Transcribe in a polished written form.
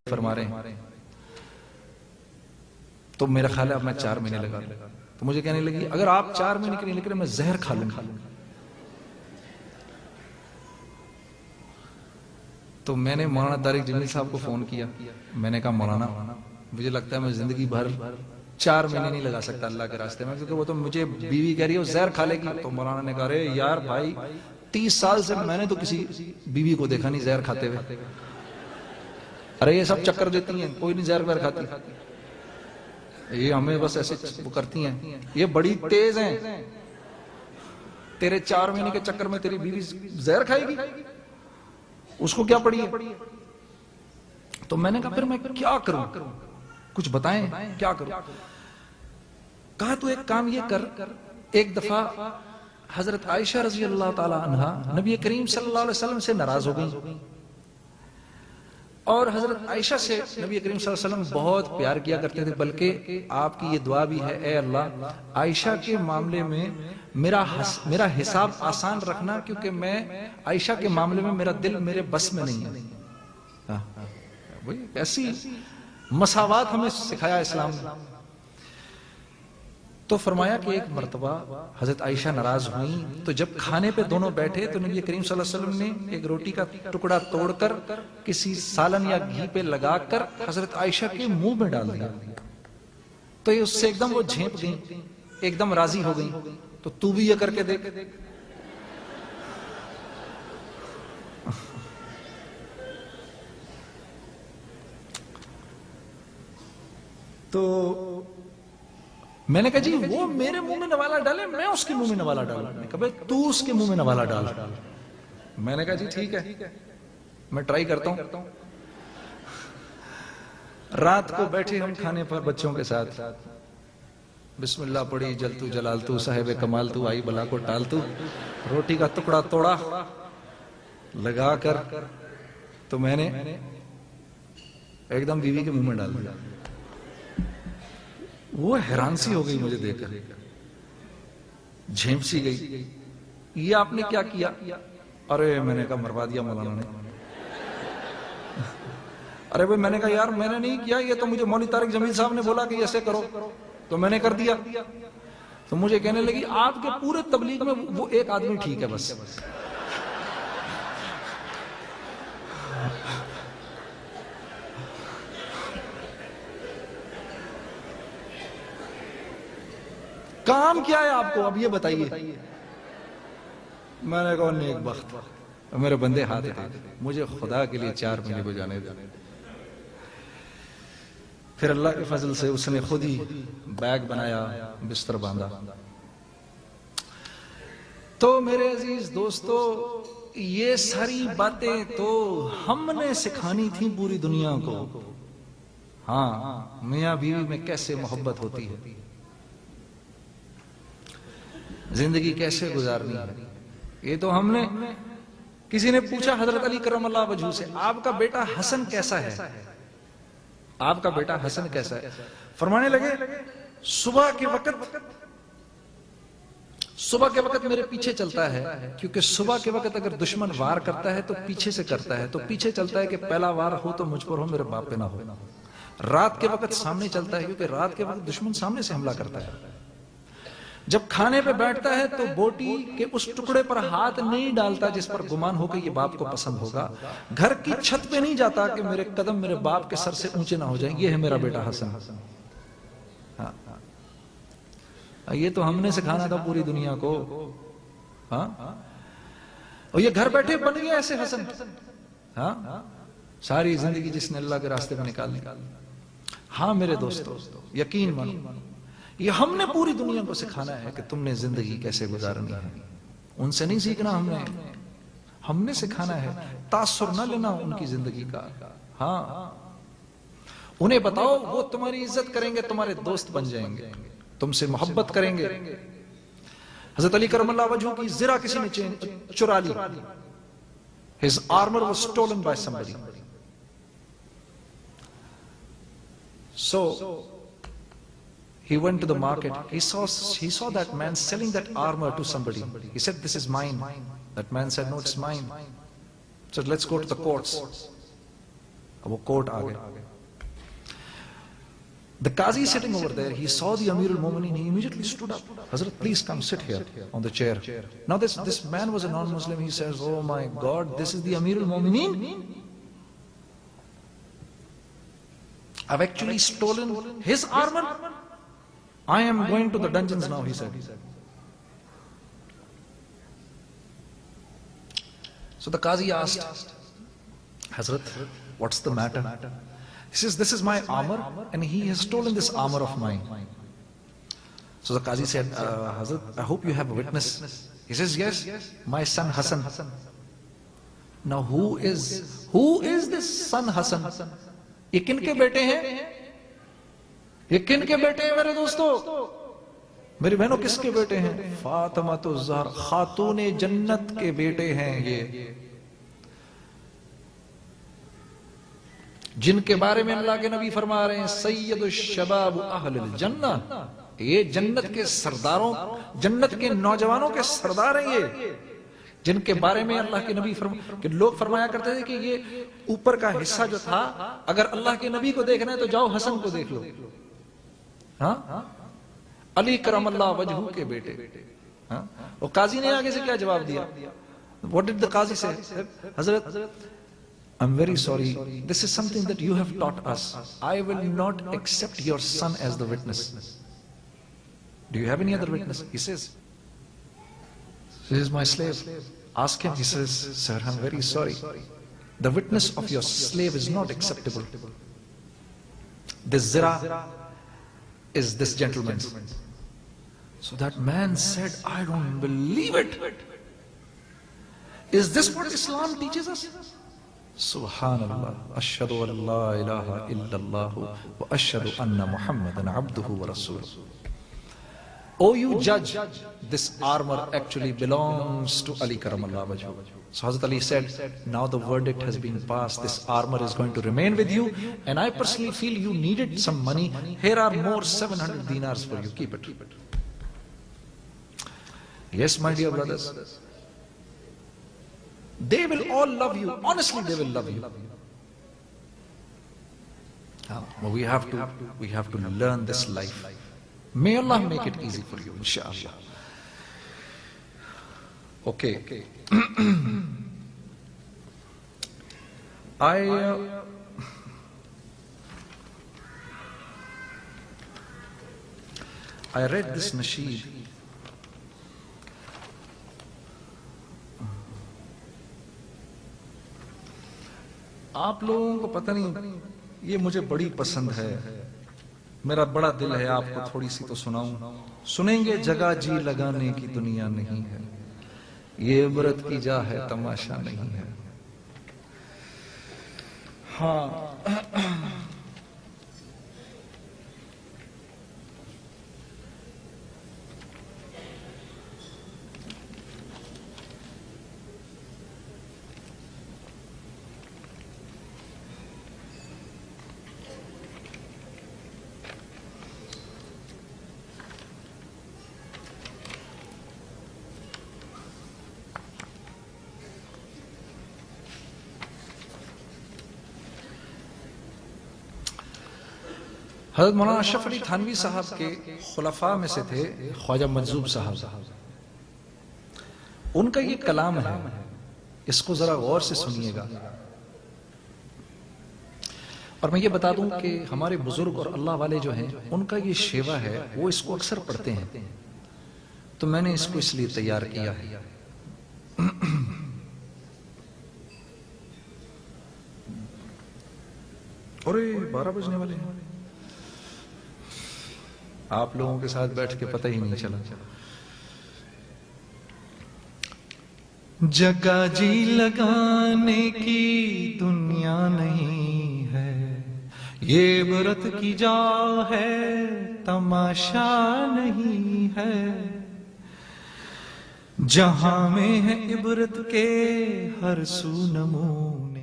فرما رہے ہیں تو میرا خیال ہے اب میں 4 مہینے لگا لوں. تو مجھے کہنے لگی اگر آپ 4 مہینے کے نہیں لکھ رہے میں زہر کھا لوں. تو میں نے مولانا طارق جمیل صاحب کو فون کیا. میں نے کہا مولانا مجھے لگتا ہے میں زندگی بھر 4 مہینے نہیں لگا سکتا اللہ کے راستے میں، کیونکہ وہ تو مجھے بیوی کہہ رہی ہے وہ زہر کھا لے گی. تو مولانا نے کہا رہے یار بھائی 30 سال سے میں نے تو کسی بیوی کو دیکھا نہیں زہر کھاتے ہوئے. ارے یہ سب چکر دیتی ہیں، کوئی نہیں زہر وہر کھاتی، یہ ہمیں بس ایسے وہ کرتی ہیں، یہ بڑی تیز ہیں. تیرے 4 مہینے کے چکر میں تیری بیوی زہر کھائے گی، اس کو کیا پڑی ہے؟ تو میں نے کہا پھر میں کیا کروں، کچھ بتائیں کیا کروں. کہا تو ایک کام یہ کر، ایک دفعہ حضرت عائشہ رضی اللہ تعالی عنہا نبی کریم صلی اللہ علیہ وسلم سے ناراض ہو گئی، اور حضرت عائشہ سے نبی کریم صلی اللہ علیہ وسلم بہت پیار کیا کرتے تھے، بلکہ آپ کی یہ دعا بھی ہے اے اللہ عائشہ کے معاملے میں میرا حساب آسان رکھنا، کیونکہ میں عائشہ کے معاملے میں میرا دل میرے بس میں نہیں ہے. ایسی مساوات ہمیں سکھایا اسلام نے. تو فرمایا کہ ایک مرتبہ حضرت عائشہ ناراض ہوئیں، تو جب کھانے پہ دونوں بیٹھے تو نبی کریم صلی اللہ علیہ وسلم نے ایک روٹی کا ٹکڑا توڑ کر کسی سالن یا گھی پہ لگا کر حضرت عائشہ کے منہ میں ڈال دیا. تو یہ اس سے ایک دم وہ جھینپ گئیں، ایک دم راضی ہو گئیں. تو بھی یہ کر کے دیکھ. تو میں نے کہا جی وہ میرے منہ میں نوالا ڈالے میں اس کے منہ میں نوالا ڈالوں. میں نے کہا بھائی تو اس کے منہ میں نوالا ڈال. میں نے کہا جی ٹھیک ہے میں ٹرائی کرتا ہوں. رات کو بیٹھے ہم کھانے پر بچوں کے ساتھ، بسم اللہ پڑھی، جلتو جلال تو صاحب کمال تو آئی بلا کو ٹال تو. روٹی کا ٹکڑا توڑا لگا کر تو میں نے ایک دم بیوی کے منہ میں ڈال دیا. وہ حیران سی ہو گئی مجھے دیکھ کر، جھیمپ سی گئی، یہ آپ نے کیا کیا؟ ارے میں نے کہا مروا دیا مولانا نے. ارے بھائی میں نے کہا یار میں نے نہیں کیا، یہ تو مجھے مولانا طارق جمیل صاحب نے بولا کہ ایسے کرو تو میں نے کر دیا. تو مجھے کہنے لگی آپ کے پورے تبلیغ میں وہ ایک آدمی ٹھیک ہے بس. کام کیا ہے آپ کو اب یہ بتائیے. میں نے کہا نیک بخت میرے بندے ہاتھ مجھے خدا کے لیے 4 مہینے کو جانے دے. پھر اللہ کے فضل سے اس نے خود ہی بیگ بنایا، بستر باندھا. تو میرے عزیز دوستو یہ ساری باتیں تو ہم نے سکھانی تھیں پوری دنیا کو. ہاں میاں بیوی میں کیسے محبت ہوتی ہے، زندگی کیسے گزارنی ہے، یہ تو ہم نے. کسی نے پوچھا حضرت علی کرم اللہ وجہہ سے آپ کا بیٹا حسن کیسا ہے، آپ کا بیٹا حسن کیسا ہے؟ فرمانے لگے صبح کے وقت میرے پیچھے چلتا ہے، کیونکہ صبح کے وقت اگر دشمن وار کرتا ہے تو پیچھے سے کرتا ہے، تو پیچھے چلتا ہے کہ پہلا وار ہو تو مجھ پر ہو، میرے باپ پہ نہ ہو. رات کے وقت سامنے چلتا ہے، کیونکہ رات کے وقت دشمن سامنے سے حملہ کرتا ہے. جب کھانے پہ بیٹھتا ہے تو بوٹی کے اس ٹکڑے پر ہاتھ نہیں ڈالتا جس پر گمان ہو کہ یہ باپ کو پسند ہوگا. گھر کی چھت پہ نہیں جاتا کہ میرے قدم میرے باپ کے سر سے اونچے نہ ہو جائیں. یہ ہے میرا بیٹا حسن. ہاں یہ تو ہم نے سکھانا تھا پوری دنیا کو. ہاں اور یہ گھر بیٹھے بن گیا ایسے حسن. ہاں ساری زندگی جس نے اللہ کے راستے میں نکال. ہاں میرے دوستو یقین مانو یہ ہم نے پوری دنیا کو سکھانا ہے کہ تم نے زندگی کیسے گزارنی ہے. ان سے نہیں سیکھنا ہم نے سکھانا ہے. تاثر نہ لینا ان کی زندگی کا. ہاں انہیں بتاؤ وہ تمہاری عزت کریں گے، تمہارے دوست بن جائیں گے، تم سے محبت کریں گے. حضرت علی کرم اللہ وجہہ کی زرہ کسی نے چرا لی. His armor was stolen by somebody. So he went to the market. He saw that man selling that armor to somebody. He said, "This is mine." That man said, "No, it's mine." So let's go to the courts. اب وہ کوٹ آ گئے. The Qazi sitting over there, he saw the Amir al-Mu'minin, he immediately stood up. Hazrat, please come sit here on the chair. Now this man was a non-Muslim, he says, oh my God, this is the Amir al-Mu'minin? I've actually stolen his armor. I am going to the dungeons now, he said. So the Qazi asked, Hazrat, what's the matter? He says, this is my armor and he has stolen this armor of mine. So the Qazi said, Hazrat, I hope you have a witness. He says, yes, my son Hassan. Now who is this son Hassan? یہ کن کے بیٹے ہیں؟ یہ کن کے بیٹے ہیں میرے دوستو؟ میری بہنوں کس کے بیٹے ہیں؟ فاطمہ الزہرا خاتون جنت کے بیٹے ہیں یہ، جن کے بارے میں اللہ کے نبی فرما رہے ہیں سید الشباب اہل الجنہ، یہ جنت کے سرداروں، جنت کے نوجوانوں کے سردار ہیں یہ، جن کے بارے میں اللہ کے نبی کہ لوگ فرمایا کرتے تھے کہ یہ اوپر کا حصہ جو تھا اگر اللہ کے نبی کو دیکھنا ہے تو جاؤ حسن کو دیکھ لو. ہاں علی کرم اللہ وجہہ کے بیٹے. اور قاضی نے آگے سے کیا جواب دیا؟ What did the Qazi say? Hazrat, I'm very sorry. This is something that you have taught us. I will not accept your son as the witness. Do you have any other witness? He says, this is my slave. Ask him. He says, sir, I'm very sorry. The witness of your slave is not acceptable. This zira is this gentleman's. So that man said, I don't believe it. Is this what Islam teaches us? Subhanallah. Ashhadu an la ilaha illallah wa ashhadu anna Muhammadan abduhu wa rasuluh. Oh, you judge, this armor actually belongs to Ali Karamallah Wajhu. So Hazrat Ali said, now the verdict has been passed, this armor is going to remain with you, and I personally feel you needed some money. Here are more 700 dinars for you, keep it. Yes, my dear brothers, they will all love you, honestly they will love you. But we have to learn this life. May Allah make it easy for you, inshallah. Okay. I read this nasheed. آپ لوگوں کو پتہ نہیں، یہ مجھے بڑی پسند ہے، میرا بڑا دل ہے آپ کو تھوڑی سی تو سناؤں. سنیں گے جگہ جی لگانے کی دنیا نہیں ہے، یہ عبرت کی جا ہے تماشا نہیں ہے. ہاں حضرت مولانا اشرف علی تھانوی صاحب کے خلفاء میں سے تھے خواجہ مجذوب صاحب. ان کا یہ کلام ہے، اس کو ذرا غور سے سنیے گا. اور میں یہ بتا دوں کہ ہمارے بزرگ اور اللہ والے جو ہیں ان کا یہ شیوا ہے، وہ اس کو اکثر پڑھتے ہیں، تو میں نے اس کو اس لیے تیار کیا ہے. اور 12 بجنے والے ہیں، آپ لوگوں کے ساتھ بیٹھ کے پتہ ہی نہیں چلا. جگہ جی لگانے کی دنیا نہیں ہے، یہ عبرت کی جا ہے تماشا نہیں ہے. جہاں میں ہے عبرت کے ہر سو نمونے